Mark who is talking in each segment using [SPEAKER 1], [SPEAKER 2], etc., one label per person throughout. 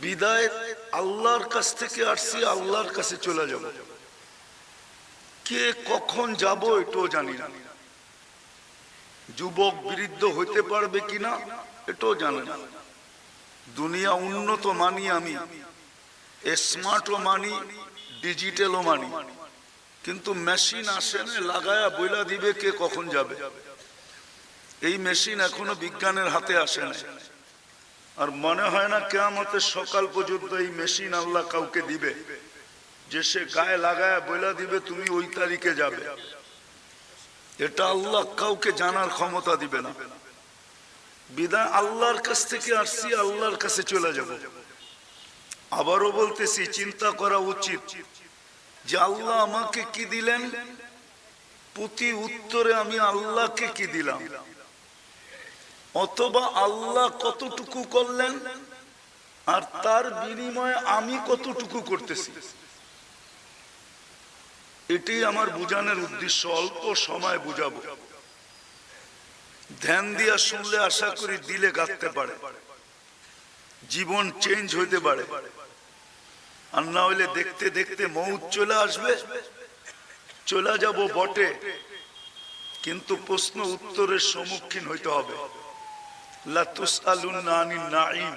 [SPEAKER 1] বিদায় আল্লাহর কাছ থেকে আসছি, আল্লাহর কাছে চলে যাব। কে কখন যাব এটাও জানি না। যুবক বৃদ্ধ হইতে পারবে কিনা এটাও জানি না। দুনিয়া উন্নত মানি, আমি স্মার্টও মানি, ডিজিটালও মানি, কিন্তু মেশিন আসে না লাগায়া বইলা দিবে কে কখন যাবে। এই মেশিন এখনো বিজ্ঞানের হাতে আসে না। আর মনে হয় না কিয়ামতের সকাল পর্যন্ত এই মেশিন আল্লাহ কাউকে দিবে যে সে গায়ে লাগায়া বইলা দিবে তুমি ওই তারিখে যাবে। এটা আল্লাহ কাউকে জানার ক্ষমতা দিবে না। বিদায় আল্লাহর কাছ থেকে আসছি, আল্লাহর কাছে চলে যাব। আবারও বলতেছি, চিন্তা করা উচিত যে আল্লাহ আমাকে কি দিলেন, প্রতি উত্তরে আমি আল্লাহকে কি দিলাম, অথবা আল্লাহ কতটুকু করলেন আর তার বিনিময়ে আমি কতটুকু করতেছি। এটাই আমার বুঝানোর উদ্দেশ্য। অল্প সময় বুঝাবো, ধ্যান দিয়া শুনলে আশা করি দিলে গাঁথতে পারে, জীবন চেঞ্জ হইতে পারে। আর না হইলে দেখতে দেখতে মউত চলে আসবে, চলে যাব বটে, কিন্তু প্রশ্ন উত্তরের সম্মুখীন হইতে হবে। লা তুসআলুনা আনিন নাঈম,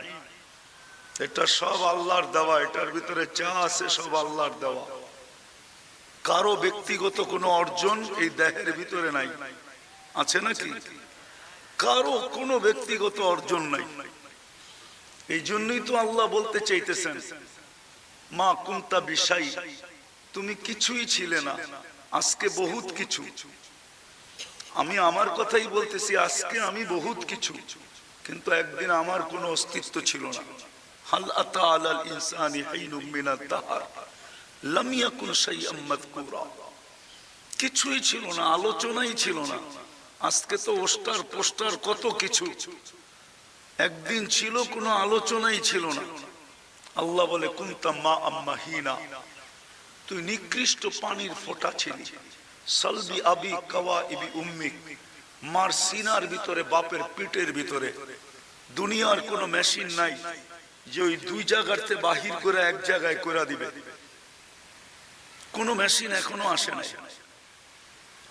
[SPEAKER 1] এটা সব আল্লাহর দেওয়া, এটার ভিতরে যা আছে সব আল্লাহর দেওয়া। কারো ব্যক্তিগত কোনো অর্জন এই দেহের ভিতরে নাই, আছে নাকি? কারো কোনো ব্যক্তিগত অর্জন নাই। এই জন্যই তো আল্লাহ বলতে চাইতেছেন, মা কুনতা বিশাই, তুমি কিছুই ছিলে না, আজকে বহুত কিছু। আমি আমার কথাই বলতেছি, আজকে আমি বহুত কিছু, কিন্তু একদিন আমার কোনো অস্তিত্ব ছিল না। হাল আতা আলাল ইনসানি হিনুম মিনাদ দাহর লাম ইয়াকুন শাইআম মাযকুরা, কিছুই ছিল না, আলোচনাই ছিল না। আজকে তো ওস্টার পোস্টার কত কিছু, একদিন ছিল কোনো আলোচনাই ছিল না। আল্লাহ বলে কুনতা মা আম্মাহিনা, তুই নিকৃষ্ট পানির ফোঁটা ছিলি। সালবি আবি কাওয়াইবি উম্মিক, মার সিনার ভিতরে, বাপের পিঠের ভিতরে। দুনিয়ার কোনো মেশিন নাই যে ওই দুই জায়গাতে বাহির করে এক জায়গায় করে দিবে, কোনো মেশিন এখনো আসে নাই।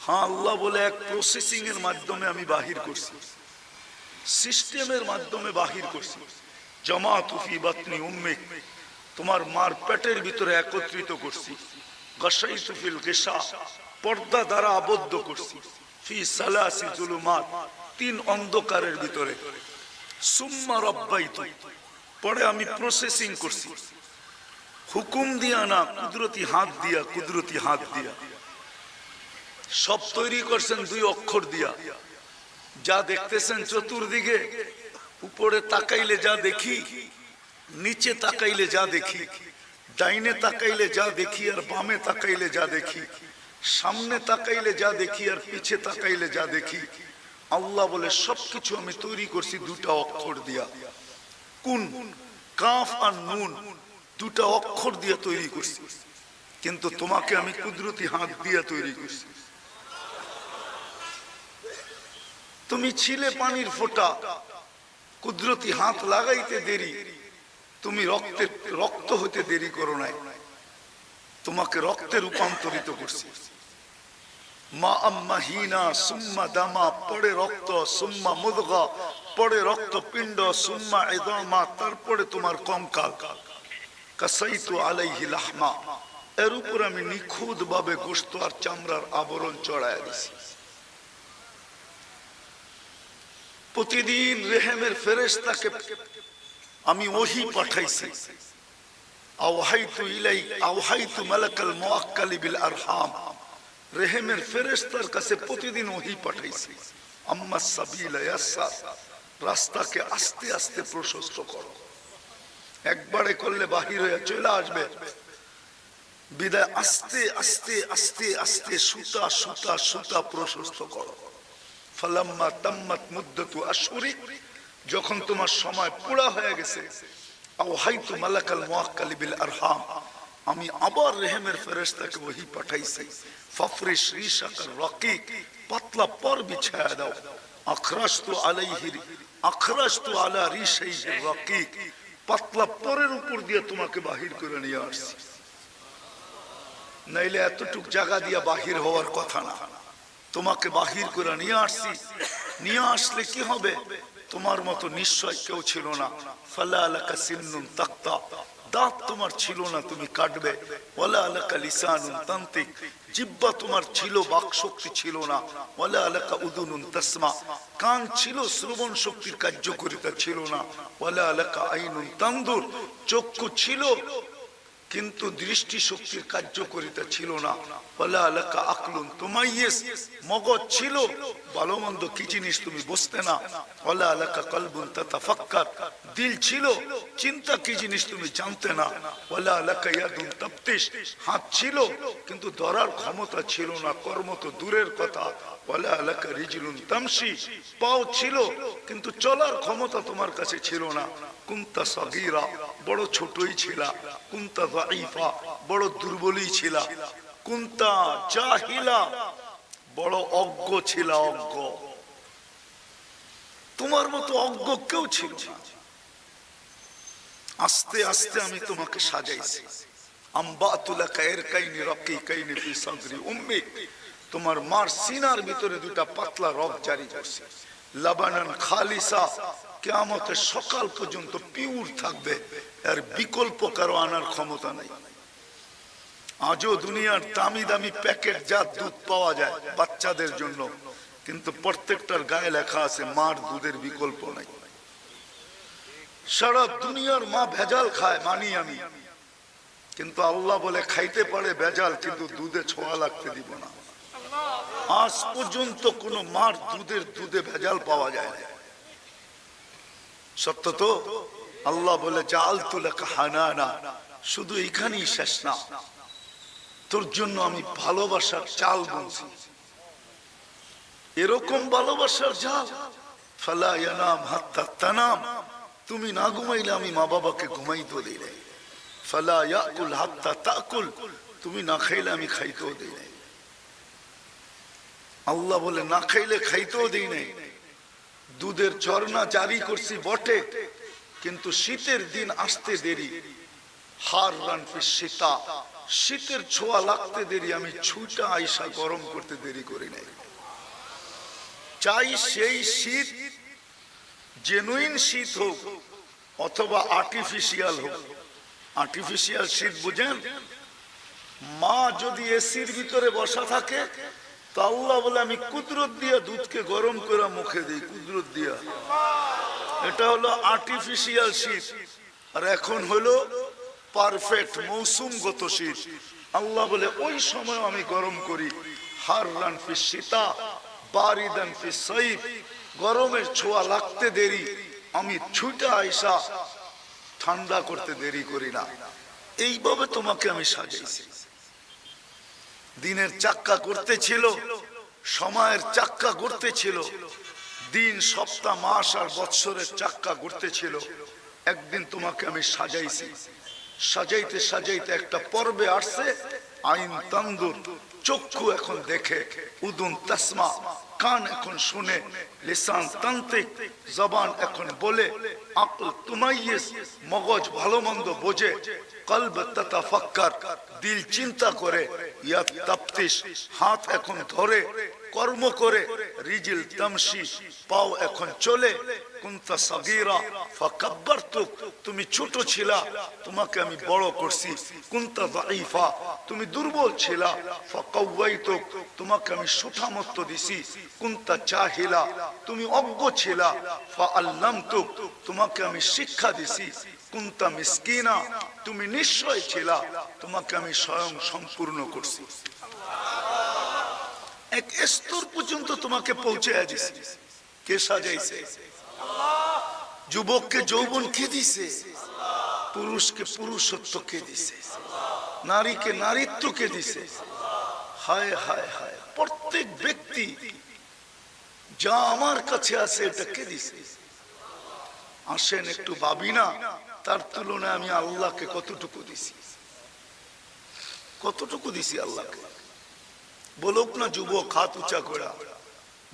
[SPEAKER 1] হ্যাঁ, আল্লাহ বলে এক প্রসেসিং এর মাধ্যমে আমি বাহির করছি, সিস্টেমের মাধ্যমে বাহির করছি। জামাতু ফি বাতনি উম্মিক, তোমার মার পেটের ভিতরে একত্রিত করছি। গাশাইতু ফিল গিশা, পর্দা দ্বারা আবদ্ধ করছি। ফি সালাসি জুলুমাত, তিন অন্ধকারের ভিতরে। সুম্মা রাব্বাইতু, পরে আমি প্রসেসিং করছি, হুকুম দিয়া না, কুদরতি হাত দিয়া, কুদরতি হাত দিয়া। সব তৈরি করছেন দুই অক্ষর দিয়া। যা দেখতেছেন চতুর্দিকে, উপরে তাকাইলে যা দেখি, নিচে তাকাইলে যা দেখি, ডাইনে তাকাইলে যা দেখি আর বামে তাকাইলে যা দেখি, সামনে তাকাইলে যা দেখি আর পিছে তাকাইলে যা দেখি, আল্লাহ বলে সবকিছু আমি তৈরি করছি দুটা অক্ষর দিয়া। কুন, কাফ আর নুন, দুটা অক্ষর দিয়া তৈরি করছি। কিন্তু তোমাকে আমি কুদরতি হাত দিয়া তৈরি করছি। তুমি ছিলে পানির ফোঁটা, কুদরতি হাত লাগাইতে দেরি, তুমি রক্ত হইতে দেরি করো নাই, তোমাকে রক্তে রূপান্তরিত করছি। মা আম্মাহিনা সুম্মা দামা, পড়ে রক্ত, সুম্মা মুদগা, পড়ে রক্ত পিণ্ড, সুম্মা ইদামা, তারপরে তোমার কঙ্কাল। কাসাইতু আলাইহি লাহমা, এর উপর আমি নিখুঁত ভাবে গোশত আর চামড়ার আবরণ চড়াইয়া দিছি। প্রতিদিন রেহেমের ফেরেশতাকে আমি ওহী পাঠাইছি। আওহাইতু ইলাই আওহাইতু মালাকাল মুআক্কালি বিল আরহাম, রেহেমের ফেরেশতার কাছে প্রতিদিন ওহী পাঠাইছি। আম্মা সাবিলা ইয়াসসার, রাস্তাকে আস্তে আস্তে প্রশস্ত করো। একবারে করলে বাহির হয়ে চলে আসবে, বিদায় আস্তে আস্তে আস্তে আস্তে সুতা সুতা সুতা প্রশস্ত করো। ফালাম্মা তাম্মাত মুদ্দাতু আশহুরি, যখন তোমার সময় পুরা হয়ে গেছে, আওহাইতু মালাকাল মুআক্কালি বিল আরহাম, আমি আবার রেহেমের ফেরেশতাকে ওহী পাঠাইছি। ফাফরিশ রিশাকার রাকিক, পাতলা পর বিছায়া দাও। আখরাজতু আলাইহি, আখরাজতু আলা রিশাইহি রাকিক, পাতলা পরের উপর দিয়ে তোমাকে বাহির করে নিয়ে আসছি, নাইলে এতটুক জায়গা দিয়ে বাহির হওয়ার কথা না। তোমাকে বাহির করে নিয়ে আসছি, নিয়ে আসলে কি হবে? তোমার মতো নিশ্চয় কেউ ছিল না। ফালা আলাকা সিন্নুন তাক্তা, দাঁত তোমার ছিল না, তুমি কাটবে। ওয়ালা আলাকা লিসানুন তান্তিক, জিহ্বা তোমার ছিল, বাক শক্তি ছিল না। ওয়ালা আলাকা উদুনুন তাসমা, কান ছিল, শ্রবণ শক্তির কার্যকারিতা ছিল না। ওয়ালা আলাকা আইনুন তানদুর, চক্ষু ছিল কিন্তু দৃষ্টি শক্তির কার্যকারিতা ছিল না। ওয়ালা আলাকা আকলুন তুমাইয়িজ, মগজ ছিল, ভালো মন্দ কি জিনিস তুমি বুঝতে না। ওয়ালা আলাকা কলবুন তাতাফাক্কার, দিল ছিল, চিন্তা কি জিনিস তুমি জানতে না। ওয়ালা আলাকা ইয়াদুন তাফতিশ, হাত ছিল কিন্তু ধরার ক্ষমতা ছিল না, কর্ম তো দূরের কথা। ওয়ালা আলাকা রিজলুন তামশি, পাও ছিল কিন্তু চলার ক্ষমতা তোমার কাছে ছিল না। কুনতা সাগীরা, বড় ছোটই ছিলা। কুনতা যায়ীফা, বড় দুর্বলই ছিলা। কুনতা জাহিলা, বড় অজ্ঞ ছিলা, অজ্ঞ। তোমার মতো অজ্ঞ কেউ ছিল না। আস্তে আস্তে আমি তোমাকে সাজাইছি। আম্বাতু লাকা ইরকাইনি রাকিকাইনি ফি সাদরি উম্মিক, তোমার মার সিনার ভিতরে দুটা পাতলা রগ জারি করছি। লাবানান খালিসা, কিয়ামতের সকাল পর্যন্ত পিওর থাকবে, এর বিকল্প কারো আনার ক্ষমতা নাই। আজও দুনিয়ার দামি দামি প্যাকেট জাত দুধ পাওয়া যায় বাচ্চাদের জন্য, কিন্তু প্রত্যেকটার গায়ে লেখা আছে মার দুধের বিকল্প নাই। সারা দুনিয়ার মা ভেজাল খায়, মানি আমি, কিন্তু আল্লাহ বলে খাইতে পারে ভেজাল, কিন্তু দুধে ছোঁয়া লাগতে দিব না। আজ পর্যন্ত কোন মার দুধে ভেজাল পাওয়া যায় না। সত্য তো? আল্লাহ বলে জাআলতু লাকা হানানা, শুধু এখানেই শেষ না, তোর জন্য আমি ভালোবাসার চাল বুনছি। এরকম ভালোবাসার জাল, ফালা ইয়ানাম হাত্তা তানাম, তুমি না ঘুমাইলে আমি মা বাবাকে ঘুমাইতে দেই নাই। ফালা ইয়াকুল হাত্তা তাকুল, তুমি না খাইলে আমি খাইতেও দেই নাই। আল্লাহ বলে না খাইলে খাইতেও দেই নাই। দুধের ঝর্ণা জারি করছি বটে, কিন্তু শীতের দিন আসতে দেরি। হার রান ফি শীতা, শীতের ছোঁয়া লাগতে দেরি, আমি ছুটা আইসা গরম করতে দেরি করি নাই। চাই সেই শীত জেনুইন শীত হোক অথবা আর্টিফিশিয়াল হোক। আর্টিফিশিয়াল শীত বুঝেন? মা যদি এসির ভিতরে বসা থাকে তো আল্লাহ বলে আমি কুদরত দিয়া দুধকে গরম করে মুখে দিই, কুদরত দিয়া। এটা হলো আর্টিফিশিয়াল শীত। আর এখন হলো পারফেক্ট মৌসুমগত শীত। আল্লাহ বলে ওই সময় আমি গরম করি। হাররান ফি শীতা বারিদান ফি সাইফ, গরমের ছোঁয়া লাগতে দেরি, আমি ছুটা আইসা ঠান্ডা করতে দেরি করি না। এইভাবে তোমাকে আমি সাজাইছি। দিনের চাক্কা করতে ছিল, সময়ের চাক্কা করতে ছিল, দিন সপ্তাহ মাস আর বৎসরের চাক্কা করতে ছিল। একদিন তোমাকে আমি সাজাইছি। সাজাইতে সাজাইতে একটা পর্বে আসছে আইন তান্দুর, চক্ষু এখন দেখে, উদুন তাসমা, কান এখন শুনে, লিসান তান্তিক, জবান এখন বলে, আকল তুমাইয়িজ, মগজ ভালো মন্দ বোঝে, কলব তাতাফাক্কার, দিল চিন্তা করে, ইয়া তাফতিশ, হাত এখন ধরে, কর্ম করে, রিজিল তামশি, পাও এখন চলে। কুনতা সাগীরা ফাকাব্বারতুক, তুমি ছোট ছিলা, তোমাকে আমি বড় করছি। কুনতা যায়ীফা, তুমি দুর্বল ছিলা, ফাকাওয়াইতুক, তোমাকে আমি সুঠামত্ব দিছি। কুনতা জাহিলা, তুমি অজ্ঞ ছিলা, ফাআল্লামতুক, তোমাকে আমি শিক্ষা দিছি। কুনতা মিসকিনা, তুমি নিশ্চয় ছিলা, তোমাকে আমি স্বয়ং সম্পূর্ণ করছি। এক স্তর পর্যন্ত তোমাকে পৌঁছে দিছি। কে সাজাইছে? যুবককে যৌবন কে দিছে? পুরুষকে পুরুষত্ব কে দিছে? নারীকে নারীত্ব কে দিছে? হায় হায় হায়, প্রত্যেক ব্যক্তি যা আমার কাছে আছে এটা কে দিছে? আসেন একটু ভাবি না, তার তুলনায় আমি আল্লাহকে কতটুকু দিছি? কতটুকু দিছি আল্লাহকে? বলুক না যুবক হাত উঁচা করা,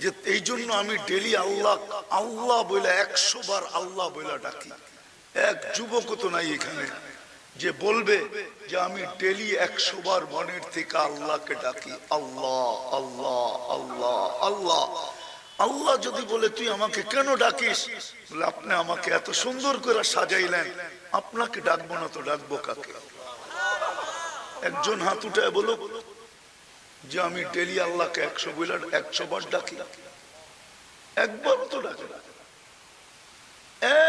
[SPEAKER 1] যে এই জন্য আমি ডেলি আল্লাহ আল্লাহ বলে 100 বার আল্লাহ বলে ডাকি। এক যুবক তো নাই এখানে যে বলবে যে আমি ডেলি 100 বার মনের থেকে আল্লাহকে ডাকি, আল্লাহ আল্লাহ আল্লাহ আল্লাহ। আল্লাহ যদি বলে তুই আমাকে কেন ডাকিস, বলে আপনি আমাকে এত সুন্দর করে সাজাইলেন, আপনাকে ডাকবো না তো ডাকবো কাকে? একজন হাত উঠায় বলো যে আমি ডেলি আল্লাহকে 100 বার ডাকি। একবার তো ডাকে না,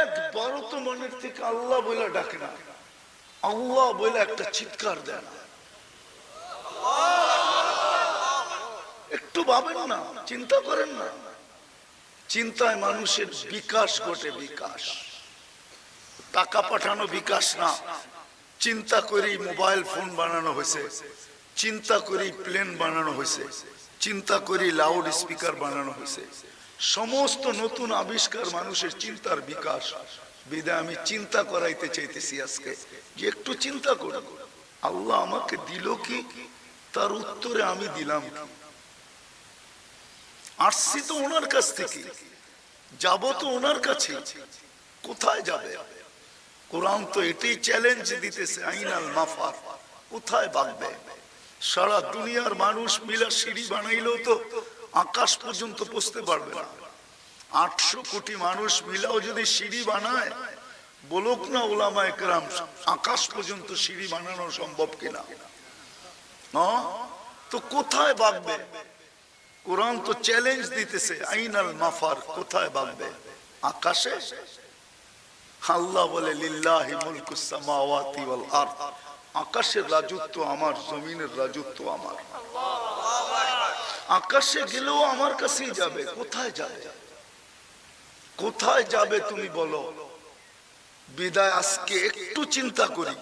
[SPEAKER 1] একবারও তো মনের থেকে আল্লাহ বলে ডাকে না। আল্লাহ বলে একটা চিৎকার দেয় না। একটু ভাবেন না, চিন্তা করেন না। চিন্তায় মানুষের বিকাশ ঘটে, বিকাশ। টাকা পাঠানো বিকাশ না, চিন্তা করি মোবাইল ফোন বানানো হয়েছে, চিন্তা করি প্লেন বানানো হয়েছে, চিন্তা করি লাউড স্পিকার বানানো হয়েছে। সমস্ত নতুন আবিষ্কার মানুষের চিন্তার বিকাশ। বিদায় আমি চিন্তা করাইতে চাইতেছি আজকে যে একটু চিন্তা করো, আল্লাহ আমাকে দিল কি, তার উত্তরে আমি দিলাম কি? আসছি তো ওনার কাছ থেকে, যাব তো ওনার কাছে, কোথায় যাবে? কোরআন তো এটাই চ্যালেঞ্জ দিতেছে, আইনাল মাফার, কোথায় ভাগবে? সারা দুনিয়ার মানুষ মিলা সিঁড়ি বানাইলেও তো আকাশ পর্যন্ত পৌঁছতে পারবে না। 800 কোটি মানুষ মিলাও যদি সিঁড়ি বানায়, বলুক না ওলামায়ে কেরাম আকাশ পর্যন্ত সিঁড়ি বানানো সম্ভব কিনা? তো কোথায় ভাগবে? কোরআন তো চ্যালেঞ্জ দিতেছে, আইনাল মাফার, কোথায় ভাগবে? আকাশে? আল্লাহ বলে লিল্লাহি মুলকুস সামাওয়াতি ওয়াল আরদ, আকাশের রাজত্ব আমার, জমিনের রাজত্ব আমার। আকাশে গেলেও আমার কাছেই যাবে, কোথায় যাবে? কোথায় যাবে তুমি বলো? বিদায় আজকে একটু চিন্তা করি,